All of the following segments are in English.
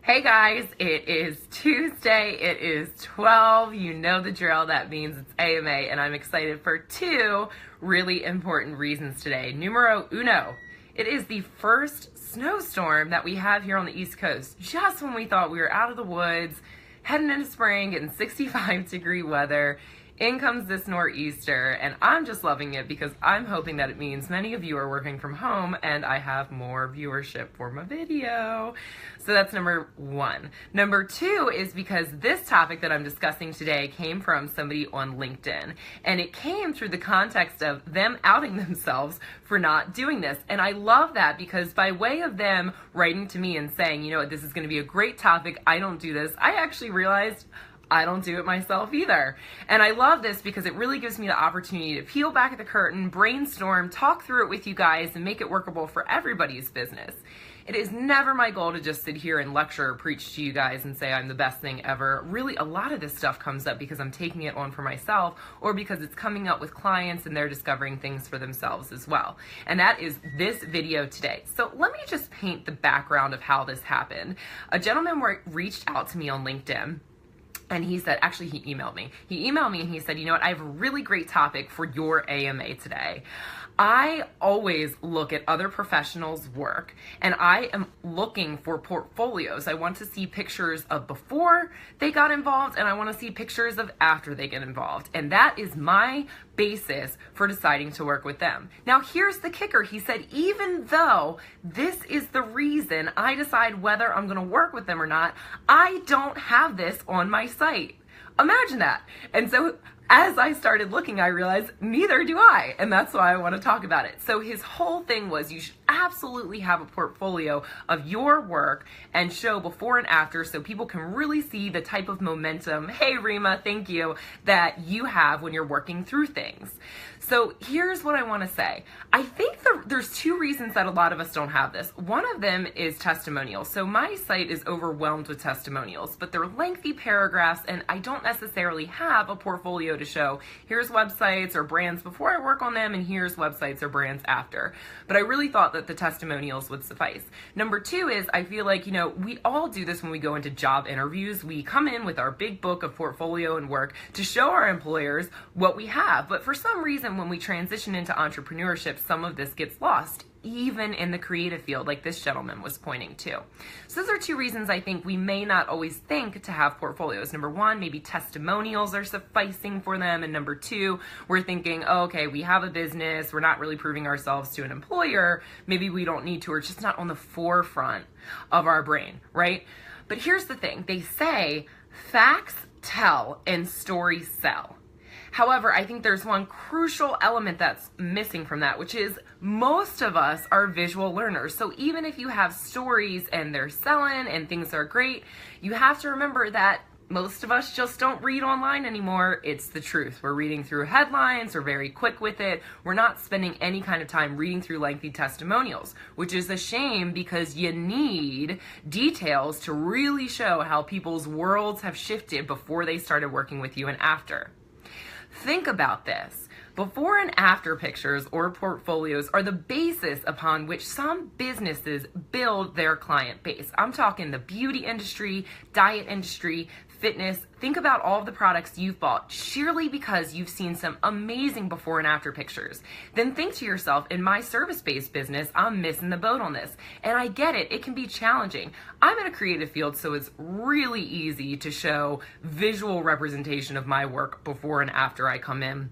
Hey guys, it is Tuesday, it is 12, you know the drill, that means it's AMA, and I'm excited for two really important reasons today. Numero uno, it is the first snowstorm that we have here on the East Coast, just when we thought we were out of the woods, heading into spring, getting 65-degree weather. In comes this nor'easter, and I'm just loving it because I'm hoping that it means many of you are working from home and I have more viewership for my video. So that's number one. Number two is because this topic that I'm discussing today came from somebody on LinkedIn, and it came through the context of them outing themselves for not doing this. And I love that because by way of them writing to me and saying, you know what, this is going to be a great topic, I don't do this, I actually realized I don't do it myself either. And I love this because it really gives me the opportunity to peel back at the curtain, brainstorm, talk through it with you guys, and make it workable for everybody's business. It is never my goal to just sit here and lecture or preach to you guys and say I'm the best thing ever. Really, a lot of this stuff comes up because I'm taking it on for myself or because it's coming up with clients and they're discovering things for themselves as well. And that is this video today. So let me just paint the background of how this happened. A gentleman reached out to me on LinkedIn. And he said, actually he emailed me. He emailed me and he said, you know what, I have a really great topic for your AMA today. I always look at other professionals' work and I am looking for portfolios. I want to see pictures of before they got involved and I want to see pictures of after they get involved. And that is my basis for deciding to work with them. Now here's the kicker. He said, even though this is the reason I decide whether I'm going to work with them or not, I don't have this on my site. Imagine that. And so as I started looking, I realized neither do I, and that's why I want to talk about it. So his whole thing was you should absolutely have a portfolio of your work and show before and after so people can really see the type of momentum, hey Rima, thank you, that you have when you're working through things. So here's what I want to say. I think there's two reasons that a lot of us don't have this. One of them is testimonials. So my site is overwhelmed with testimonials, but they're lengthy paragraphs and I don't necessarily have a portfolio to show. Here's websites or brands before I work on them and here's websites or brands after. But I really thought that the testimonials would suffice. Number two is I feel like, you know, we all do this when we go into job interviews. We come in with our big book of portfolio and work to show our employers what we have. But for some reason, when we transition into entrepreneurship, some of this gets lost, even in the creative field, like this gentleman was pointing to. So those are two reasons I think we may not always think to have portfolios. Number one, maybe testimonials are sufficing for them. And number two, we're thinking, oh, okay, we have a business, we're not really proving ourselves to an employer, maybe we don't need to, or it's just not on the forefront of our brain, right? But here's the thing, they say facts tell and stories sell. However, I think there's one crucial element that's missing from that, which is most of us are visual learners. So even if you have stories and they're selling and things are great, you have to remember that most of us just don't read online anymore. It's the truth. We're reading through headlines. We're very quick with it. We're not spending any kind of time reading through lengthy testimonials, which is a shame because you need details to really show how people's worlds have shifted before they started working with you and after. Think about this. Before and after pictures or portfolios are the basis upon which some businesses build their client base. I'm talking the beauty industry, diet industry, fitness. Think about all of the products you've bought sheerly because you've seen some amazing before and after pictures. Then think to yourself, in my service-based business, I'm missing the boat on this. And I get it, it can be challenging. I'm in a creative field, so it's really easy to show visual representation of my work before and after I come in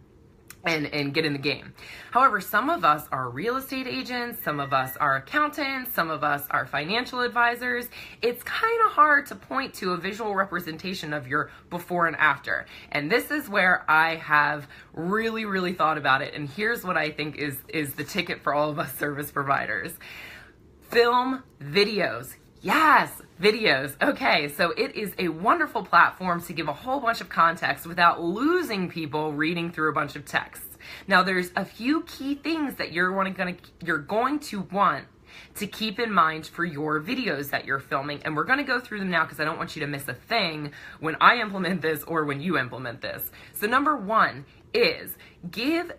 and get in the game. However, some of us are real estate agents, some of us are accountants, some of us are financial advisors. It's kind of hard to point to a visual representation of your before and after. And this is where I have really thought about it. And here's what I think is the ticket for all of us service providers. Film videos. Yes, videos. Okay, so it is a wonderful platform to give a whole bunch of context without losing people reading through a bunch of texts. Now, there's a few key things that you're going to want to keep in mind for your videos that you're filming, and we're going to go through them now because I don't want you to miss a thing when I implement this or when you implement this. So number one is give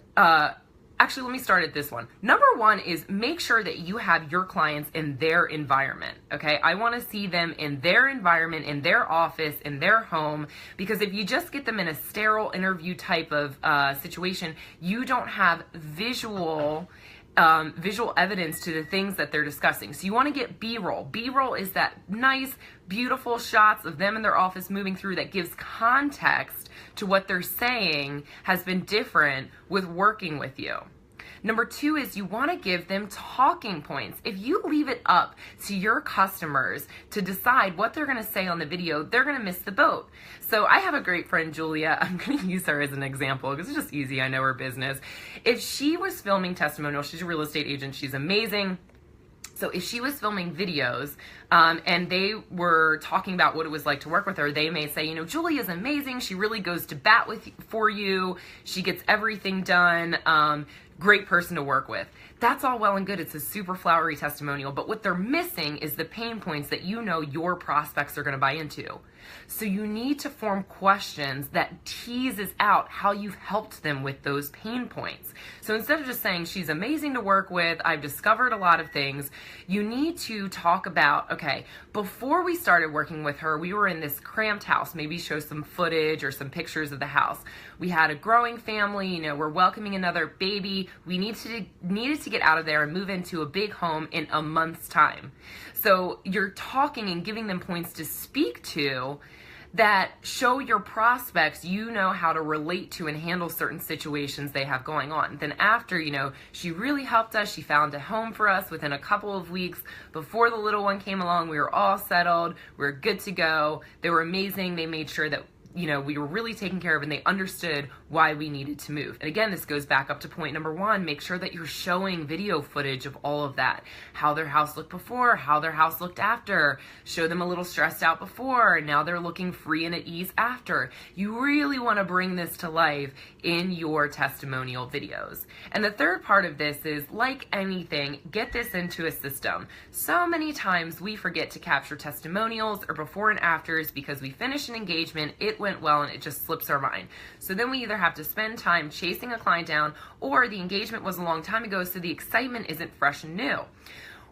Actually, let me start at this one. Number one is make sure that you have your clients in their environment, okay? I want to see them in their environment, in their office, in their home, because if you just get them in a sterile interview type of situation, you don't have visual evidence to the things that they're discussing. So you want to get B-roll. B-roll is that nice, beautiful shots of them in their office moving through that gives context to what they're saying has been different with working with you. Number two is you want to give them talking points. If you leave it up to your customers to decide what they're going to say on the video, they're going to miss the boat. So I have a great friend, Julia. I'm going to use her as an example because it's just easy. I know her business. If she was filming testimonials, she's a real estate agent. She's amazing. So if she was filming videos and they were talking about what it was like to work with her, they may say, you know, Julie is amazing. She really goes to bat for you. She gets everything done. Great person to work with. That's all well and good. It's a super flowery testimonial, but what they're missing is the pain points that you know your prospects are going to buy into. So you need to form questions that teases out how you've helped them with those pain points. So instead of just saying, she's amazing to work with, I've discovered a lot of things, you need to talk about, okay, before we started working with her, we were in this cramped house. Maybe show some footage or some pictures of the house. We had a growing family, you know, we're welcoming another baby. We needed to get out of there and move into a big home in a month's time. So you're talking and giving them points to speak to that show your prospects you know how to relate to and handle certain situations they have going on. Then after, you know, she really helped us. She found a home for us within a couple of weeks. Before the little one came along, we were all settled. We were good to go. They were amazing. They made sure that, you know, we were really taken care of and they understood why we needed to move. And again, this goes back up to point number one, make sure that you're showing video footage of all of that. How their house looked before, how their house looked after. Show them a little stressed out before, and now they're looking free and at ease after. You really want to bring this to life in your testimonial videos. And the third part of this is, like anything, get this into a system. So many times we forget to capture testimonials or before and afters because we finish an engagement, it went well, and it just slips our mind. So then we either have to spend time chasing a client down, or the engagement was a long time ago, so the excitement isn't fresh and new.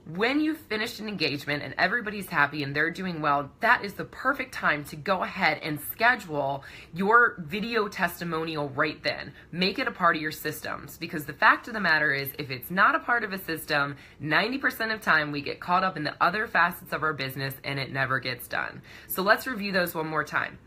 When you've finished an engagement and everybody's happy and they're doing well, that is the perfect time to go ahead and schedule your video testimonial right then. Make it a part of your systems, because the fact of the matter is, if it's not a part of a system, 90% of time we get caught up in the other facets of our business and it never gets done. So let's review those one more time.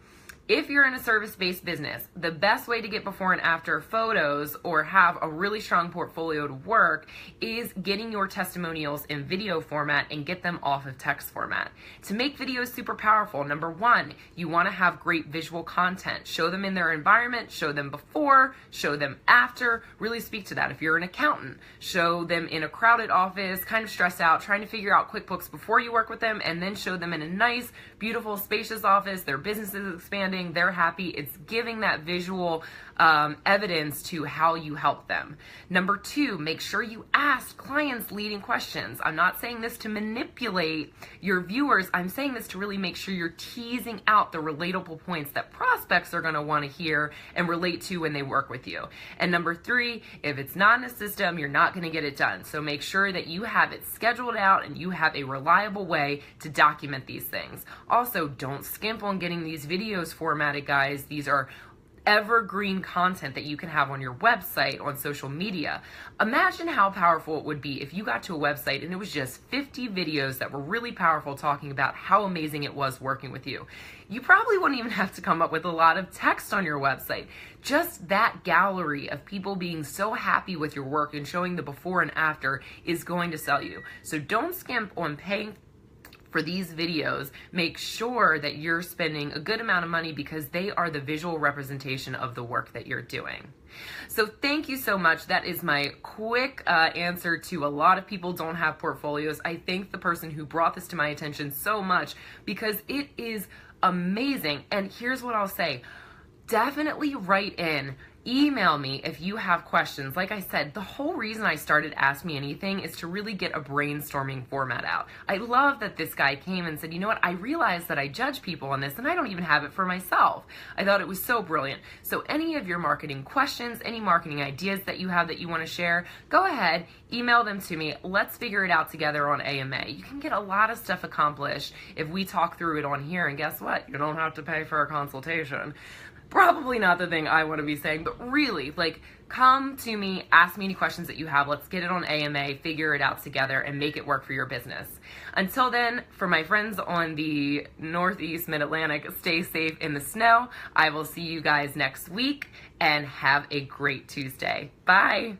If you're in a service-based business, the best way to get before and after photos or have a really strong portfolio to work is getting your testimonials in video format and get them off of text format. To make videos super powerful, number one, you want to have great visual content. Show them in their environment, show them before, show them after, really speak to that. If you're an accountant, show them in a crowded office, kind of stressed out, trying to figure out QuickBooks before you work with them, and then show them in a nice, beautiful, spacious office, their business is expanding, they're happy. It's giving that visual evidence to how you help them. Number two, make sure you ask clients leading questions. I'm not saying this to manipulate your viewers. I'm saying this to really make sure you're teasing out the relatable points that prospects are going to want to hear and relate to when they work with you. And number three, if it's not in a system, you're not going to get it done. So make sure that you have it scheduled out and you have a reliable way to document these things. Also, don't skimp on getting these videos formatted, guys. These are evergreen content that you can have on your website, on social media. Imagine how powerful it would be if you got to a website and it was just 50 videos that were really powerful talking about how amazing it was working with you. You probably wouldn't even have to come up with a lot of text on your website. Just that gallery of people being so happy with your work and showing the before and after is going to sell you. So don't skimp on paying for these videos. Make sure that you're spending a good amount of money because they are the visual representation of the work that you're doing. So thank you so much. That is my quick answer to a lot of people don't have portfolios. I thank the person who brought this to my attention so much because it is amazing. And here's what I'll say. Definitely write in email me if you have questions. Like I said, the whole reason I started Ask Me Anything is to really get a brainstorming format out. I love that this guy came and said, you know what, I realized that I judge people on this and I don't even have it for myself. I thought it was so brilliant. So any of your marketing questions, any marketing ideas that you have that you want to share, go ahead, email them to me. Let's figure it out together on AMA. You can get a lot of stuff accomplished if we talk through it on here, and guess what? You don't have to pay for a consultation. Probably not the thing I want to be saying, but really, like, come to me, ask me any questions that you have. Let's get it on AMA, figure it out together, and make it work for your business. Until then, for my friends on the Northeast Mid-Atlantic, stay safe in the snow. I will see you guys next week, and have a great Tuesday. Bye.